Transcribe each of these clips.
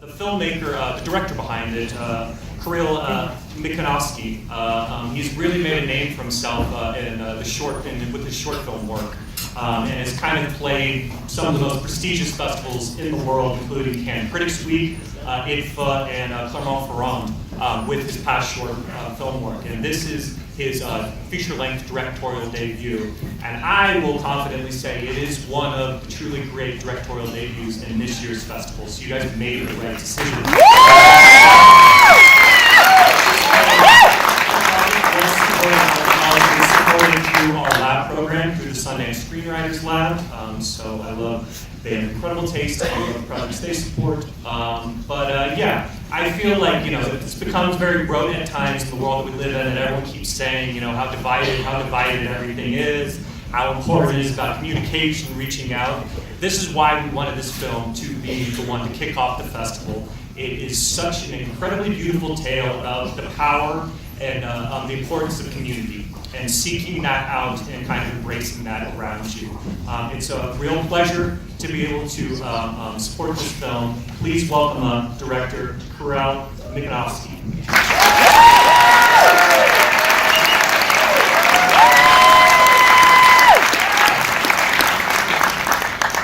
the filmmaker, the director behind it, Kiril Mikhanovsky, he's really made a name for himself with his short film work, and has kind of played some of the most prestigious festivals in the world, including Cannes Critics Week, IDFA, and Clermont-Ferrand, with his past short film work. And this is his feature-length directorial debut, and I will confidently say it is one of the truly great directorial debuts in this year's festival. So you guys have made the right decision. Through our lab program, through the Sundance Screenwriters Lab. So I love, they have incredible taste, I love the projects they support. Yeah, I feel like, this becomes very rote at times in the world that we live in, and everyone keeps saying, how divided everything is, how important it is about communication, reaching out. This is why we wanted this film to be the one to kick off the festival. It is such an incredibly beautiful tale about the power and the importance of community, and seeking that out and kind of embracing that around you. It's a real pleasure to be able to support this film. Please welcome director Kiril Mikhanovsky.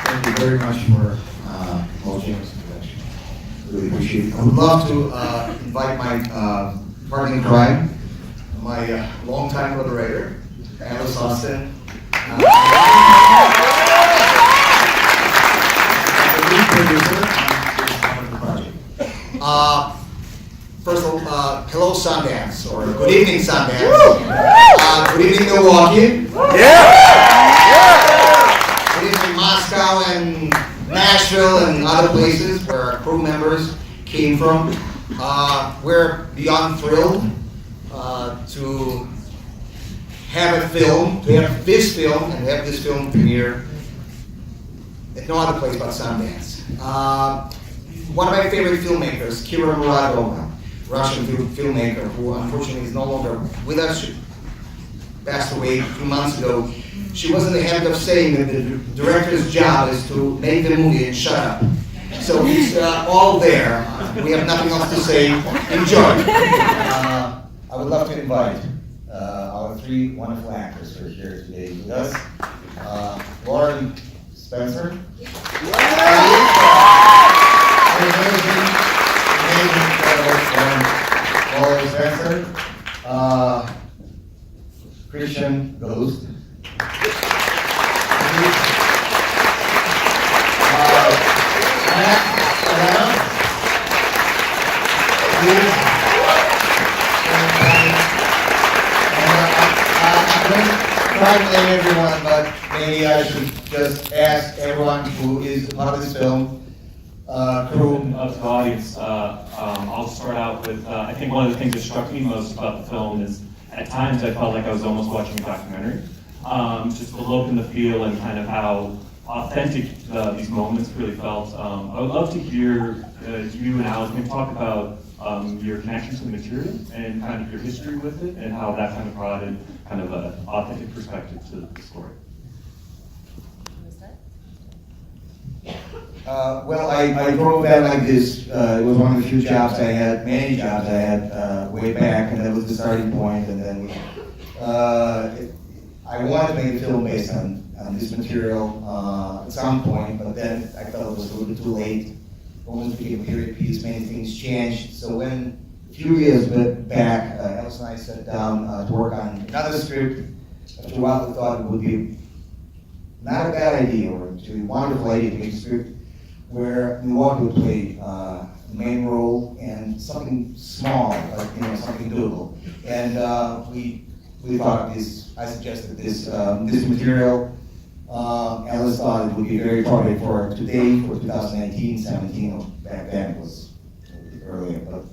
Thank you very much for James' introduction. Really appreciate it. I would love to invite my partner in crime, my longtime moderator, Austen. The lead producer on the project. First of all, hello Sundance, or good evening Sundance. Good evening Milwaukee. Good evening Moscow and Nashville and other places where our crew members came from. We're beyond thrilled to have a film, to have this film, and have this film premiere at no other place but Sundance. One of my favorite filmmakers, Kiril, Russian filmmaker, who unfortunately is no longer with us. She passed away a few months ago. She was in the habit of saying that the director's job is to make the movie and shut up. So he's all there. We have nothing else to say. Enjoy. I would love to invite our three wonderful actors who are here today with us. Lauren Spencer. Amazing, Lauren Spencer. Christian Galust. Try to name everyone, but maybe I should just ask everyone who is a part of this film, crew. Of the audience, I'll start out with, I think one of the things that struck me most about the film is, at times I felt like I was almost watching a documentary. Just the look and the feel and kind of how authentic these moments really felt. I would love to hear you and Alex maybe talk about your connection to the material and kind of your history with it, and how that kind of brought in kind of an authentic perspective to the story. Well, I drove that like this. It was one of the few jobs I had, many jobs I had way back, and that was the starting point. And then I wanted to make a film based on this material at some point, but then I felt it was a little bit too late. Almost became a period piece, many things changed. So when a few years back, Alice and I sat down to work on another script. After a while, we thought it would be not a bad idea, or actually a wonderful idea to make a script where Milwaukee would play the main role and something small, like something doable. And we thought of this. I suggested this material. Alice thought it would be very appropriate for today, for 2019, 17, or back then it was earlier, but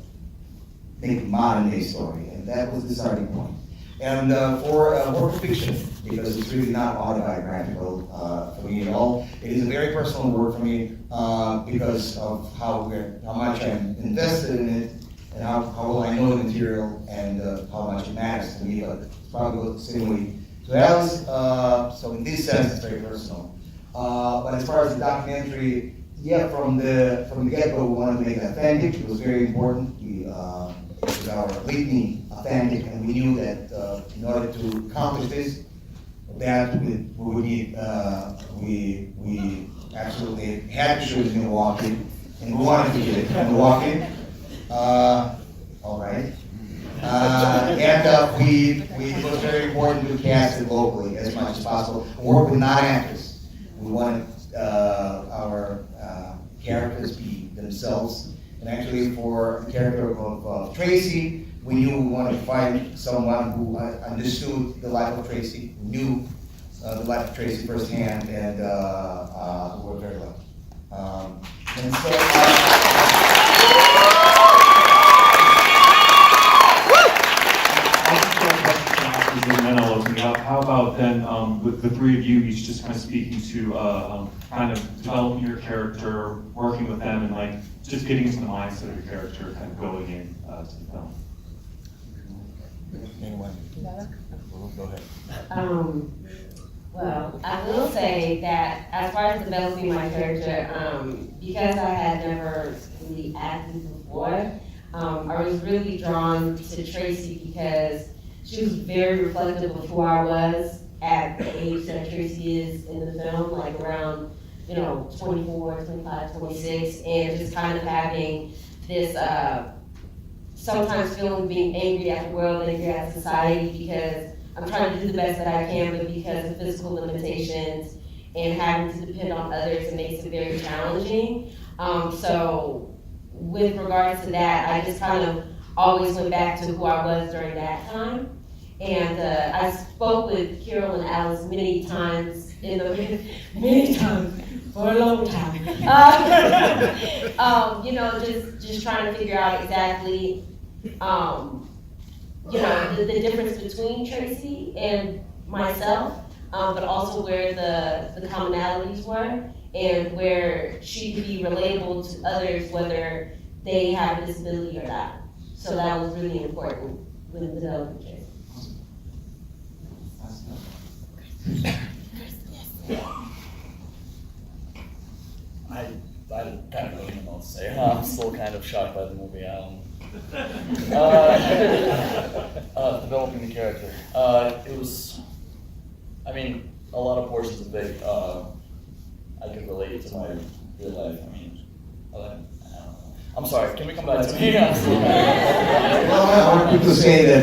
think modern day story, and that was the starting point. And for work of fiction, because it's really not autobiographical for me at all. It is a very personal work for me because of how much I'm invested in it, and how well I know the material, and how much it matters to me. But it's probably the same way to Alice. So in this sense, it's very personal. But as far as the documentary Yeah, from the get-go, we wanted to make it authentic. It was very important. It was our leading authentic, and we knew that in order to accomplish this, that we would need, we absolutely had to shoot it in Milwaukee, and we wanted to get it in Milwaukee. All right. And it was very important to cast it locally as much as possible. Work with non-actors. We wanted our characters be themselves. And actually, for the character of Tracy, we knew we wanted to find someone who understood the life of Tracy, who knew the life of Tracy firsthand, and who worked very well. And so. And then I'll open it up. How about then, with the three of you each just kind of speaking to kind of developing your character, working with them, and like just getting into the mindset of your character, kind of going in to the film. Anyone? Go ahead. Well, I will say that as far as developing my character, because I had never really acted before, I was really drawn to Tracy because she was very reflective of who I was at the age that Tracy is in the film, like around, 24, 25, 26, and just kind of having this, sometimes feeling being angry at the world, angry at society, because I'm trying to do the best that I can, but because of physical limitations and having to depend on others, it makes it very challenging. So with regards to that, I just kind of always went back to who I was during that time. And I spoke with Kirill and Alice many times for a long time. Just trying to figure out exactly, the difference between Tracy and myself, but also where the commonalities were and where she could be relatable to others, whether they have a disability or not. So that was really important with developing Tracy. I kind of don't even know what to say. I'm still kind of shocked by the movie. Developing the character. It was, a lot of portions of it I could relate to my real life. I don't know. I'm sorry, can we come back to me? Well, I want to say that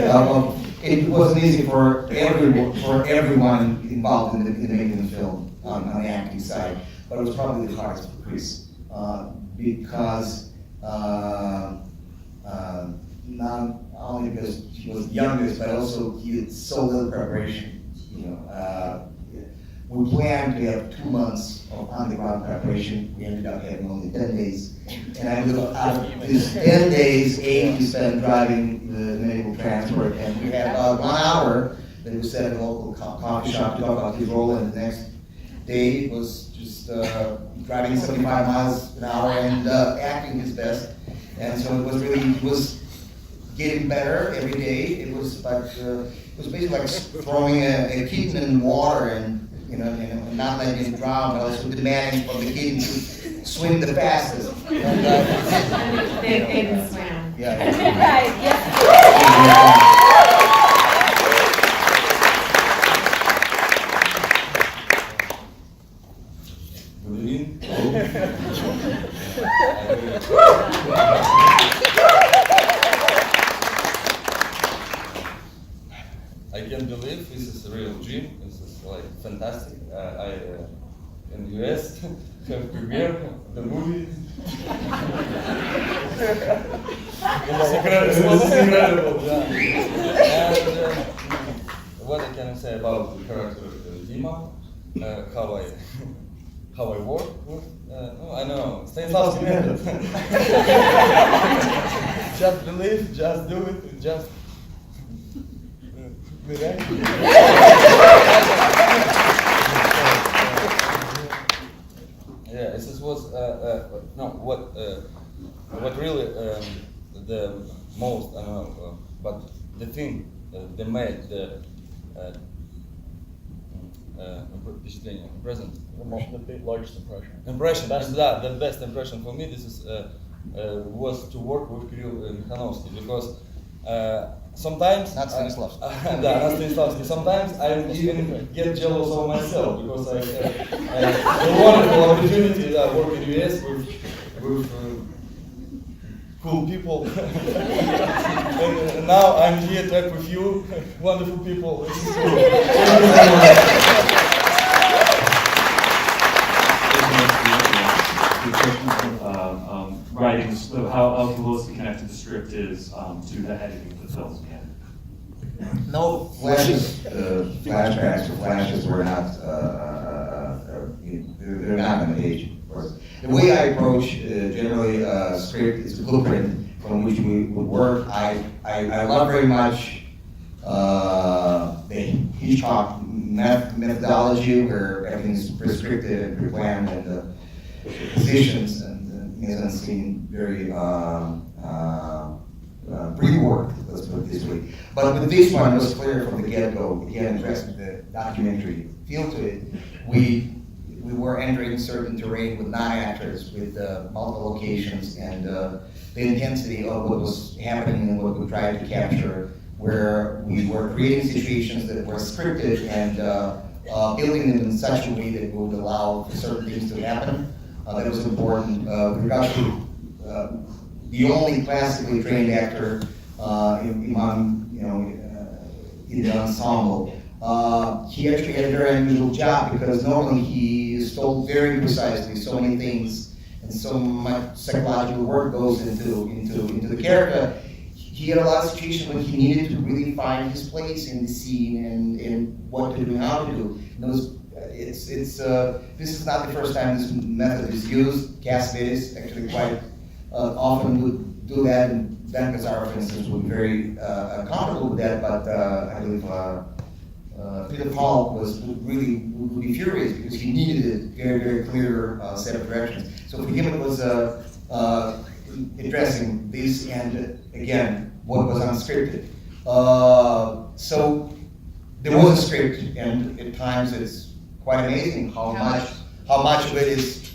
it wasn't easy for everyone involved in the making of the film on the acting side, but it was probably the hardest for Chris because not only because he was the youngest, but also he had so little preparation. We planned to have 2 months of on-the-ground preparation. We ended up having only 10 days. And I was out of these 10 days, 8 we spent driving the medical transport, and we had about 1 hour that we sat at a local coffee shop to talk about his role, and the next day was just driving 75 miles an hour and acting his best. And so it was getting better every day. It was basically like throwing a kitten in water and not letting him drown, but also demanding from the kitten to swim the fastest. And, They swam. Yeah. Right, yes. I can't believe this is a real dream. This is like fantastic. I in the US have premiere the movie. It's incredible. Yeah. And what I can say about the character Dima, how I work with. No, I know. Stanislavski method. Just believe, just do it, just. Yeah, this was what really the most I don't know, but the thing that made впечатление, present. The largest impression. Impression, Best. да, the best impression for me, this is was to work with Kiril Mikhanovsky, because sometimes Not Stanislavski. да, not Stanislavski. Sometimes I even get jealous of myself because I have a wonderful opportunity to work in the US with cool people. And now I'm here to talk with you, wonderful people. This is cool. Thank you very much. Writing, how closely connected the script is to the editing of the films again. No flashes, flashbacks or flashes were not, they're not on the page, of course. The way I approach generally a script is a blueprint from which we would work. I love very much the Hitchcock methodology where everything is prescriptive and pre-planned and the positions and mise-en-scene very pre-worked, let's put it this way. But with this one, it was clear from the get-go, again, addressing the documentary feel to it. We were entering certain terrain with 9 actors, with multiple locations, and the intensity of what was happening and what we tried to capture, where we were creating situations that were scripted and building them in such a way that would allow for certain things to happen. That was important. With regards to the only classically trained actor among, in the ensemble, he actually had a very unusual job because normally he is told very precisely so many things and so much psychological work goes into the character. He had a lot of situations when he needed to really find his place in the scene and what to do and how to do. And this is not the first time this method is used. Caspar actually quite often would do that, and Benh, for instance, would be very comfortable with that, but I believe Peter Paul would be furious because he needed a very, very clear set of directions. So for him it was addressing this and, again, what was unscripted. So there was a script, and at times it's quite amazing how much of it is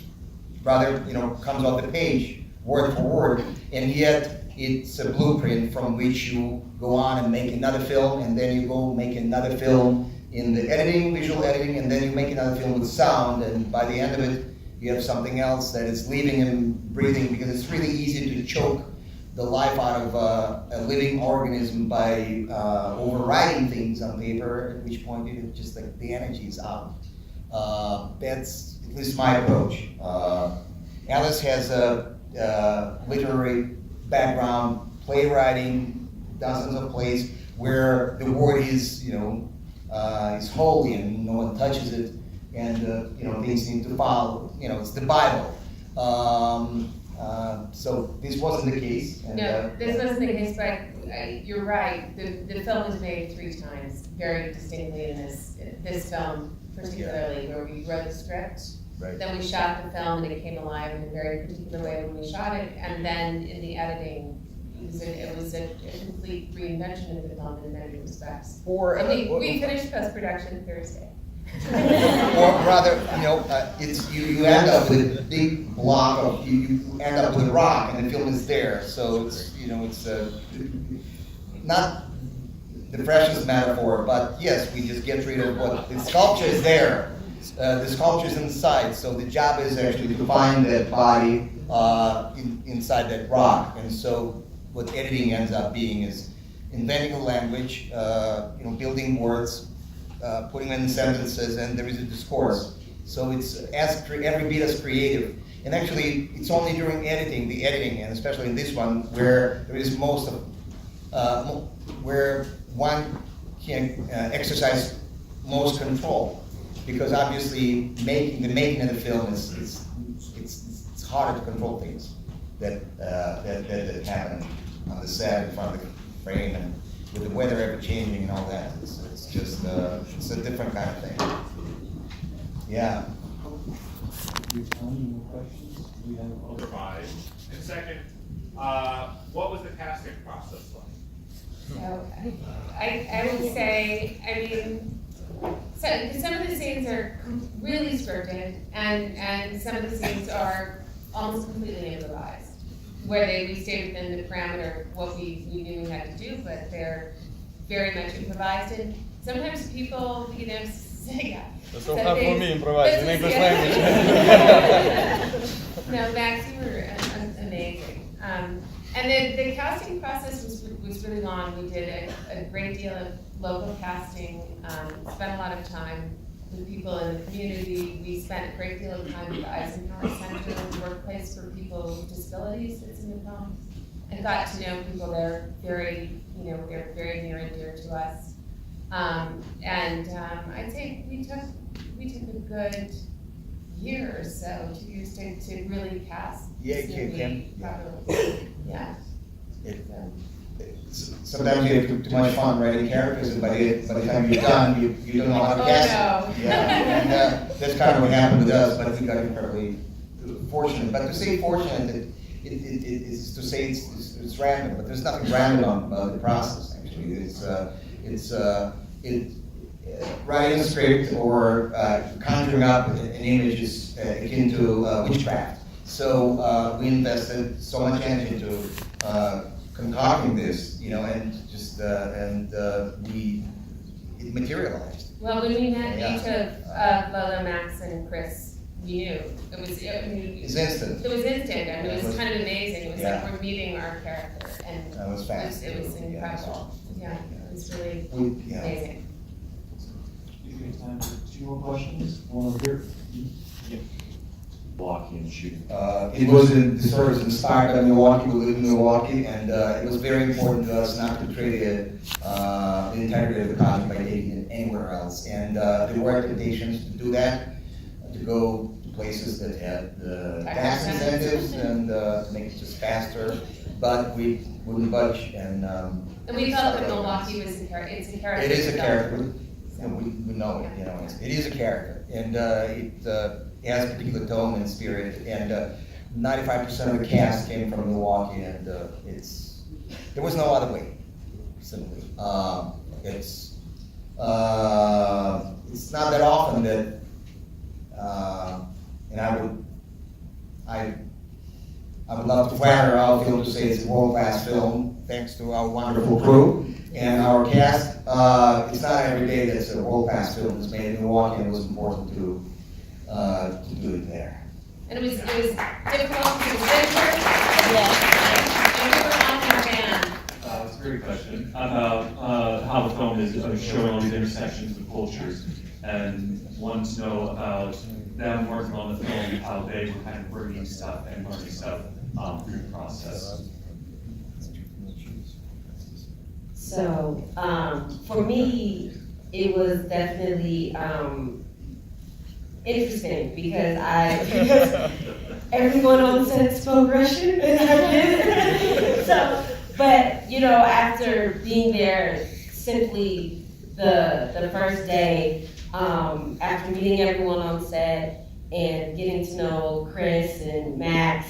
rather, comes off the page, word for word, and yet it's a blueprint from which you go on and make another film, and then you go make another film in the editing, visual editing, and then you make another film with sound, and by the end of it, you have something else that is living and breathing, because it's really easy to choke the life out of a living organism by overwriting things on paper, at which point it's just like the energy is out. That's at least my approach. Alice has a literary background, playwriting, dozens of plays where the word is, is holy and no one touches it, and things need to follow. It's the Bible. So this wasn't the case. And, no, this wasn't the case, but you're right. The film was made 3 times, very distinctly in this film, particularly where we wrote the script. Right. Then we shot the film and it came alive in a very particular way when we shot it, and then in the editing, it was a complete reinvention of the film in many respects. We finished post-production Thursday. Or rather, it's you end up with a big block of you end up with rock, and the film is there. So it's it's not the freshest metaphor, but yes, we just get rid of what the sculpture is there. The sculpture is inside, so the job is actually to find that body inside that rock. And so what editing ends up being is inventing a language, building words, putting them in sentences, and there is a discourse. So it's every bit as creative. And actually, it's only during the editing, and especially in this one, where there is most of, where one can exercise most control. Because obviously, the making of the film it's harder to control things that happen on the set in front of the frame, and with the weather ever changing and all that. It's just it's a different kind of thing. Yeah. Do you have any more questions? Do we have other? Provide. And second, what was the casting process like? So I would say, some of the scenes are really scripted, and some of the scenes are almost completely improvised, where we stay within the parameter of what we knew we had to do, but they're very much improvised. And sometimes people, say, yeah. It's so So hard for they- me improvise in English language. No, Max, you were amazing. And the casting process was really long. We did a great deal of local casting, spent a lot of time with people in the community. We spent a great deal of time at the Eisenhower Center, the workplace for people with disabilities that's in the film, and got to know people there they're very near and dear to us. I'd say we took a good year or so, 2 years to really cast Yeah, this Kim, movie yeah. properly. Yeah. It- So. Sometimes you have too much fun writing characters, and by the time you're done, you don't know how to Oh, cast no. it. Yeah, and that's kind of what happened with us, but we got incredibly fortunate. But to say fortunate, it is to say it's random, but there's nothing random about the process, actually. Writing a script or conjuring up an image is akin to witchcraft. So we invested so much energy into concocting this, and just it materialized. Well, when we met Yeah. each of Lolo, Max, and Chris, we knew. It's instant. It was instant, and it was kind of amazing. It was Yeah. like we're meeting our character, and That was fast. it was incredible. Yeah, it was really Yeah. amazing. You have time for 2 more questions? One over here. Blocking and shooting. The story was inspired by Milwaukee. We live in Milwaukee, and it was very important to us not to create the integrity of the project by taking it anywhere else. And there were temptations to do that, to go to places that had tax incentives and to make it just faster. But we wouldn't budge. And we felt that Milwaukee was it's a character. it is a character. So. We know it. It is a character, and it has a particular tone and spirit. And 95% of the cast came from Milwaukee, and there was no other way. Simply, it's not that often that, and I would love to flatter Alfelt to say it's a world-class film, thanks to our wonderful crew and our cast. It's not every day that a world-class film is made in Milwaukee, and it was important to do it there. And it was difficult to censor. And we were on our band. It's a great question about how the film is showing all these intersections of cultures, and wanted to know about them working on the film, how they were kind of bringing stuff and learning stuff through the process. So, for me, it was definitely interesting because everyone on set spoke Russian and I didn't. So, but after being there simply the first day, after meeting everyone on set and getting to know Chris and Max,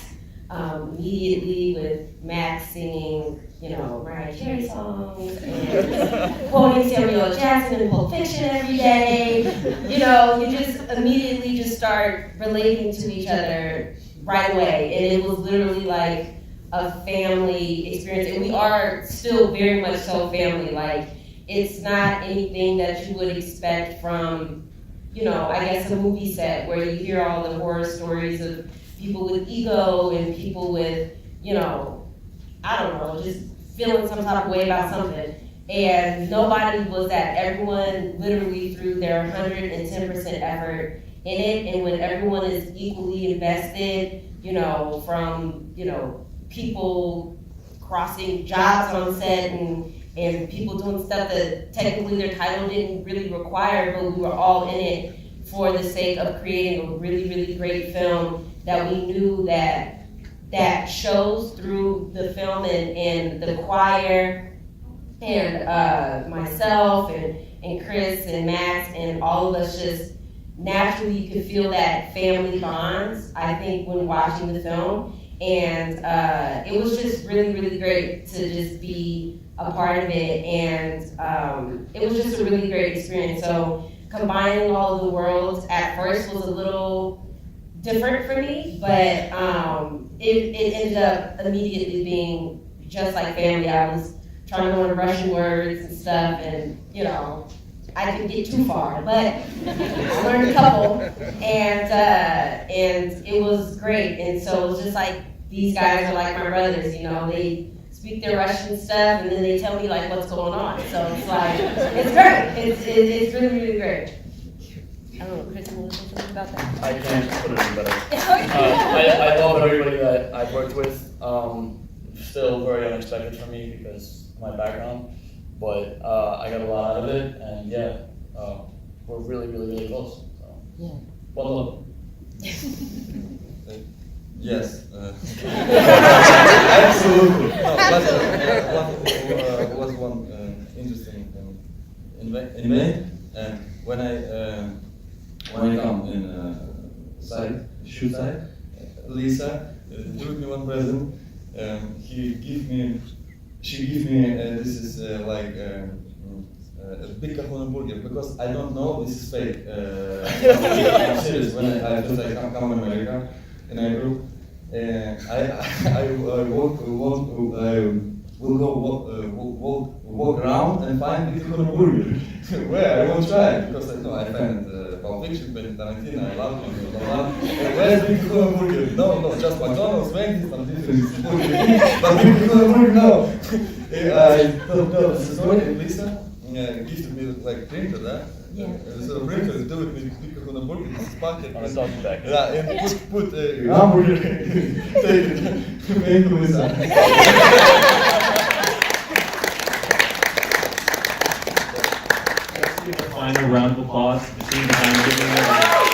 immediately with Max singing, Mariah Carey songs and quoting Samuel Jackson in Pulp Fiction every day, you just immediately just start relating to each other right away. And it was literally like a family experience. And we are still very much so family. Like, it's not anything that you would expect from, I guess a movie set where you hear all the horror stories of people with ego and people with, I don't know, just feeling some type of way about something. And nobody was that. Everyone literally threw their 110% effort in it. And when everyone is equally invested, from, people crossing jobs on set and people doing stuff that technically their title didn't really require, but we were all in it for the sake of creating a really, really great film that we knew that shows through the film and the choir and myself and Chris and Max and all of us just naturally you could feel that family bonds, I think, when watching the film. And it was just really, really great to just be a part of it. And it was just a really great experience. So combining all of the worlds at first was a little different for me, but it ended up immediately being just like family. I was trying to learn Russian words and stuff, and you know, I didn't get too far, but I learned a couple, and it was great. And so it was just like, these guys are like my brothers, you know, they speak their Russian stuff, and then they tell me like what's going on. So it's like, it's great. It's really, really great. I don't know, Chris, you want to say something about that? I can't put it any better. I love everybody that I've worked with. Still very unexpected for me because of my background, but I got a lot out of it, and yeah, we're really, really, really close. So. Yeah. One love. Yes. Absolutely. No, but was one interesting event, and when I come in shoot site, Lisa took me one present. She give me this is like a big kahuna burger, because I don't know this is fake. I'm serious. When I first come to America in a group, I will go walk around and find big kahuna burger. Where I won't try it, because I find Pulp Fiction, Quentin Tarantino, I love him, blah blah. And where's big kahuna burger? No, just McDonald's, Wendy's, some different burger. But big kahuna burger, no. I told the story, and Lisa gifted me like printer, that. Yeah. So printer, do it with big kahuna burger in his pocket. On a doggy bag. Yeah, and put hamburger. Take it. Thank you, Lisa. Final round of applause. The team behind it.